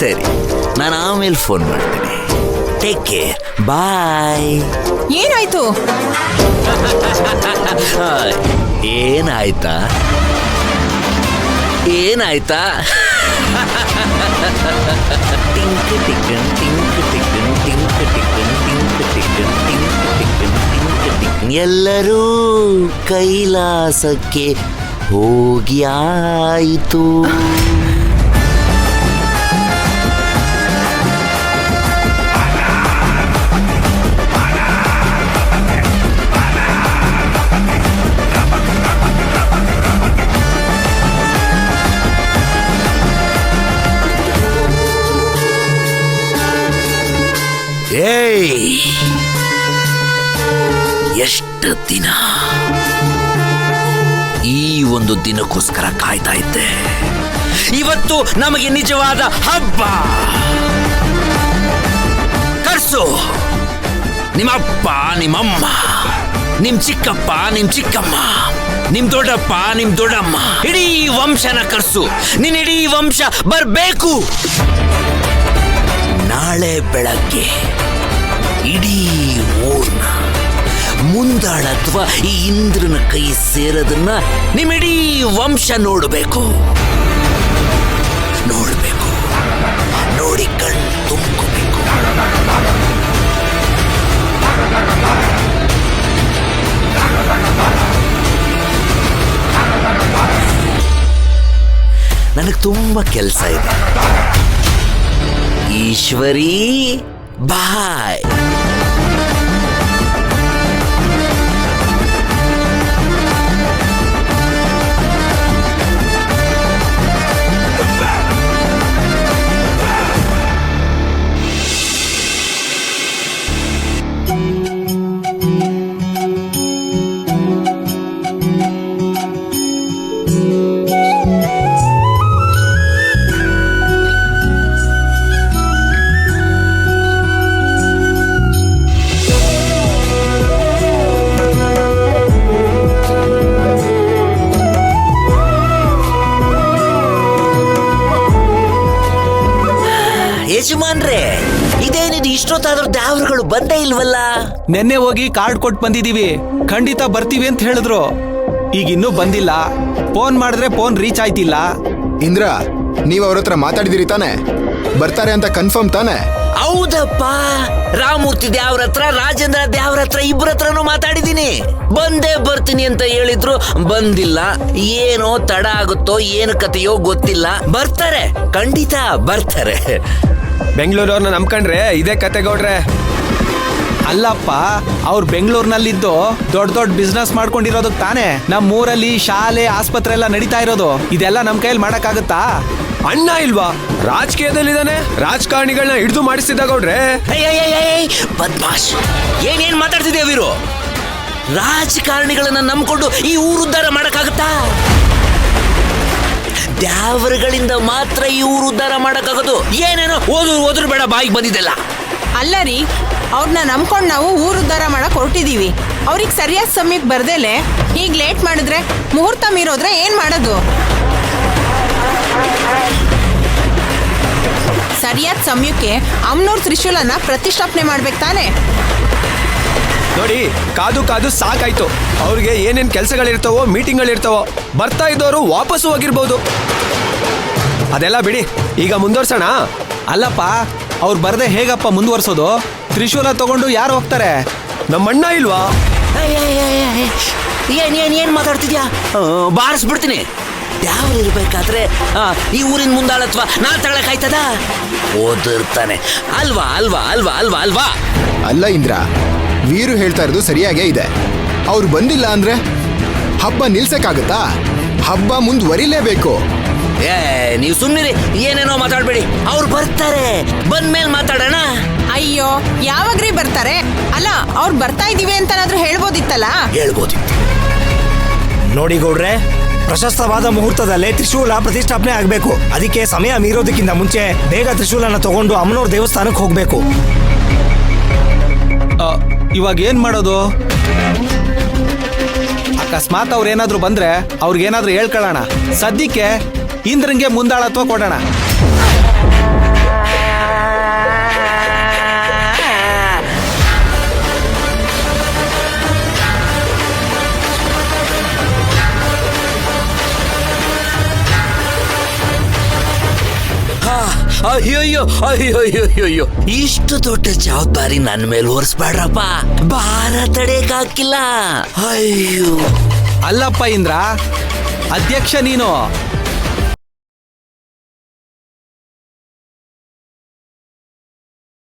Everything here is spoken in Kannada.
ಸರಿ, ನಾನು ಆಮೇಲೆ ಫೋನ್ ಮಾಡ್ತೀನಿ. Take care, bye. ಏನಾಯ್ತು? ಏನಾಯ್ತಾ ಏನಾಯ್ತಾ? ಟಿಂಕ್ ಟಿಕ್ಕನ್ ಟಿಂಕ್ ಟಿಕ್ಕನ್ ಟಿಂಕ್ ಟಿಕ್ಕನ್ ಟಿಂಕ್ ಟಿಕ್ಕನ್ ಟಿಂಕ್ ಟಿಕ್ಕನ್ ಟಿಂಕ್ ಟಿಕ್ಕನ್. ಎಲ್ಲರೂ ಕೈಲಾಸಕ್ಕೆ ಹೋಗಿ ಆಯಿತು. ಎಷ್ಟು ದಿನ ಈ ಒಂದು ದಿನಕ್ಕೋಸ್ಕರ ಕಾಯ್ತಾ ಇದ್ದೆ. ಇವತ್ತು ನಮಗೆ ನಿಜವಾದ ಹಬ್ಬ. ಕರ್ಸು ನಿಮ್ಮಪ್ಪ, ನಿಮ್ಮಮ್ಮ, ನಿಮ್ ಚಿಕ್ಕಪ್ಪ, ನಿಮ್ ಚಿಕ್ಕಮ್ಮ, ನಿಮ್ ದೊಡ್ಡಪ್ಪ, ನಿಮ್ ದೊಡ್ಡಮ್ಮ, ಇಡೀ ವಂಶನ ಕರ್ಸು. ನಿನ್ ಇಡೀ ವಂಶ ಬರ್ಬೇಕು. ನಾಳೆ ಬೆಳಗ್ಗೆ ಇಡೀ ಊರ್ನ ಮುಂದಾಳತ್ವ ಈ ಇಂದ್ರನ ಕೈ ಸೇರೋದನ್ನ ನಿಮ್ಮಿಡೀ ವಂಶ ನೋಡಬೇಕು. ನೋಡಿ ಕಣ್ಣು ತುಂಬ್ಕೋಬೇಕು. ನನಗೆ ತುಂಬಾ ಕೆಲಸ ಇದೆ. ಈಶ್ವರಿ, ಬಾಯ್. ಯಜಮಾನ್ರೆ, ಇದೇನಿದು ಇಷ್ಟೊತ್ತಾದ್ರೂ ದ್ಯಾವ್ರುಗಳು ಬಂದೇ ಇಲ್ವಲ್ಲ? ನೆನ್ನೆ ಹೋಗಿ ಕಾರ್ಡ್ ಕೊಟ್ಟು ಬಂದಿದೀವಿ, ಖಂಡಿತ ಬರ್ತೀವಿ ಅಂತ ಹೇಳಿದ್ರು. ಈಗ ಇನ್ನೂ ಬಂದಿಲ್ಲ. ಫೋನ್ ಮಾಡಿದ್ರೆ ಫೋನ್ ರೀಚ್ ಆಯ್ತಿಲ್ಲ. ಇಂದ್ರ, ನೀವ್ ಅವ್ರ ಹತ್ರ ಮಾತಾಡಿದಿರಿ ತಾನೆ? ಬರ್ತಾರೆ ಅಂತ ಕನ್ಫರ್ಮ್ ತಾನೆ? ಹೌದಪ್ಪ. ರಾಮೂರ್ತಿ ದ್ಯಾವ್ರ ಹತ್ರ, ರಾಜೇಂದ್ರ ದ್ಯಾವ್ರ ಹತ್ರ, ಇಬ್ಬರ ಹತ್ರನೂ ಮಾತಾಡಿದೀನಿ. ಬಂದೇ ಬರ್ತೀನಿ ಅಂತ ಹೇಳಿದ್ರು, ಬಂದಿಲ್ಲ. ಏನೋ ತಡ ಆಗುತ್ತೋ ಏನು ಕತೆಯೋ ಗೊತ್ತಿಲ್ಲ. ಬರ್ತಾರೆ, ಖಂಡಿತ ಬರ್ತಾರೆ. ಬೆಂಗಳೂರವ್ರನ್ನ ನಂಬ್ಕೊಂಡ್ರೆ ಇದೇ ಕತೆ ಗೌಡ್ರೆ. ಅಲ್ಲಪ್ಪ, ಅವ್ರು ಬೆಂಗಳೂರಿನಲ್ಲಿದ್ದು ದೊಡ್ಡ ದೊಡ್ಡ ಬಿಸ್ನೆಸ್ ಮಾಡ್ಕೊಂಡಿರೋದಕ್ಕೆ ತಾನೆ ನಮ್ಮೂರಲ್ಲಿ ಶಾಲೆ, ಆಸ್ಪತ್ರೆ ಎಲ್ಲ ನಡೀತಾ ಇರೋದು. ಇದೆಲ್ಲ ನಮ್ ಕೈಯಲ್ಲಿ ಮಾಡಕ್ಕಾಗತ್ತಾ? ಅಣ್ಣ ಇಲ್ವಾ? ರಾಜಕೀಯದಲ್ಲಿದ್ದಾನೆ, ರಾಜಕಾರಣಿಗಳನ್ನ ಹಿಡಿದು ಮಾಡಿಸ್ತಿದ್ದ ಗೌಡ್ರೆ. ಬದ್ಮಾಶ್, ಏನೇನ್ ಮಾತಾಡ್ತಿದ್ದೆ ವೀರು? ರಾಜಕಾರಣಿಗಳನ್ನ ನಂಬ್ಕೊಂಡು ಈ ಊರು ಉದ್ಧಾರ ಮಾಡಕ್ಕಾಗತ್ತಾ? ದ್ಯಾವರುಗಳಿಂದ ಮಾತ್ರ ಈ ಊರು ಉದ್ಧಾರ ಮಾಡಕ್ಕಾಗೋದು. ಏನೇನೋ ಓದ್ರು ಬೇಡ ಬಾಯಿಗೆ ಬಂದಿದ್ದೆಲ್ಲ. ಅಲ್ಲ ರೀ, ಅವ್ರನ್ನ ನಂಬ್ಕೊಂಡು ನಾವು ಊರು ಉದ್ಧಾರ ಮಾಡಕ್ ಹೊರಟಿದೀವಿ. ಅವ್ರಿಗೆ ಸರಿಯಾದ ಸಮಯಕ್ಕೆ ಬರ್ದೇಲೆ ಈಗ ಲೇಟ್ ಮಾಡಿದ್ರೆ, ಮುಹೂರ್ತ ಮೀರೋದ್ರೆ ಏನ್ ಮಾಡೋದು? ಸರಿಯಾದ ಸಮಯಕ್ಕೆ ಅಮ್ನೂರ್ ತ್ರಿಶೂಲನ ಪ್ರತಿಷ್ಠಾಪನೆ ಮಾಡ್ಬೇಕು ತಾನೆ? ನೋಡಿ, ಕಾದು ಕಾದು ಸಾಕಾಯ್ತು. ಅವ್ರಿಗೆ ಏನೇನ್ ಕೆಲಸಗಳಿರ್ತಾವೋ, ಮೀಟಿಂಗ್ಗಳಿರ್ತಾವೋ, ಬರ್ತಾ ಇದ್ದವರು ವಾಪಸ್ಸು ಹೋಗಿರ್ಬೋದು. ಅದೆಲ್ಲ ಬಿಡಿ, ಈಗ ಮುಂದುವರ್ಸೋಣ. ಅಲ್ಲಪ್ಪ, ಅವ್ರು ಬರ್ದೆ ಹೇಗಪ್ಪ ಮುಂದುವರ್ಸೋದು? ತ್ರಿಶೂಲ ತಗೊಂಡು ಯಾರು ಹೋಗ್ತಾರೆ? ನಮ್ಮಣ್ಣ ಇಲ್ವಾ? ಏನ್ ಮಾತಾಡ್ತಿದ್ಯಾ? ಬಾರಿಸ್ಬಿಡ್ತೀನಿ. ದ್ಯಾವ್ರು ಇರ್ಬೇಕಾದ್ರೆ ಈ ಊರಿನ ಮುಂದಾಳತ್ವ ನಾನ್ ತಗೊಳಕಾಯ್ತದ? ಓದಿರ್ತಾನೆ ಅಲ್ವಾ ಅಲ್ವಾ ಅಲ್ವಾ ಅಲ್ವಾ ಅಲ್ವಾ? ಅಲ್ಲ ಇಂದ್ರ, ವೀರು ಹೇಳ್ತಾ ಇರೋದು ಸರಿಯಾಗೇ ಇದೆ. ಅವ್ರು ಬಂದಿಲ್ಲ ಅಂದ್ರೆ ಹಬ್ಬ ನಿಲ್ಸಕ್ಕಾಗತ್ತಾ? ಹಬ್ಬ ಮುಂದುವರಿಲೇಬೇಕು. ನೀವು ಸುಮ್ಮನಿರಿ, ಏನೇನೋ ಮಾತಾಡ್ಬೇಡಿ. ಅವ್ರು ಬರ್ತಾರೆ, ಬಂದ್ಮೇಲೆ ಮಾತಾಡೋಣ. ಅಯ್ಯೋ, ಯಾವಾಗ್ರಿ ಬರ್ತಾರೆ? ಅಲ್ಲ, ಅವ್ರು ಬರ್ತಾ ಇದೀವಿ ಅಂತನಾದ್ರೂ ಹೇಳ್ಬೋದಿತ್ತಲ್ಲ. ಹೇಳ್ಬೋದಿತ್ತು. ನೋಡಿ ಗೌಡ್ರೆ, ಪ್ರಶಸ್ತವಾದ ಮುಹೂರ್ತದಲ್ಲೇ ತ್ರಿಶೂಲ ಪ್ರತಿಷ್ಠಾಪನೆ ಆಗಬೇಕು. ಅದಕ್ಕೆ ಸಮಯ ಮೀರೋದಕ್ಕಿಂತ ಮುಂಚೆ ಬೇಗ ತ್ರಿಶೂಲನ ತಗೊಂಡು ಅಮ್ಮನವ್ರ ದೇವಸ್ಥಾನಕ್ಕೆ ಹೋಗ್ಬೇಕು. ಇವಾಗ ಏನ್ ಮಾಡೋದು? ಅಕಸ್ಮಾತ್ ಅವ್ರೇನಾದ್ರು ಬಂದ್ರೆ ಅವ್ರಿಗೇನಾದ್ರೂ ಹೇಳ್ಕೊಳ್ಳೋಣ. ಸದ್ಯಕ್ಕೆ ಇಂದ್ರಂಗೆ ಮುಂದಾಳತ್ವ ಕೊಡೋಣ. ಅಯ್ಯೋಯ್ಯೋ ಅಯ್ಯೋಯ್ಯೋಯ್ಯೋ ಇಷ್ಟು ದೊಡ್ಡ ಜವಾಬ್ದಾರಿ ನನ್ನ ಮೇಲೆ ಹೊರಿಸ್ಬೇಡ್ರಪ್ಪ. ಭಾರ ತಡೆಯಕ್ಕಾಗಿಲ್ಲ. ಅಯ್ಯೋ ಅಲ್ಲಪ್ಪ ಇಂದ್ರ, ಅಧ್ಯಕ್ಷ ನೀನು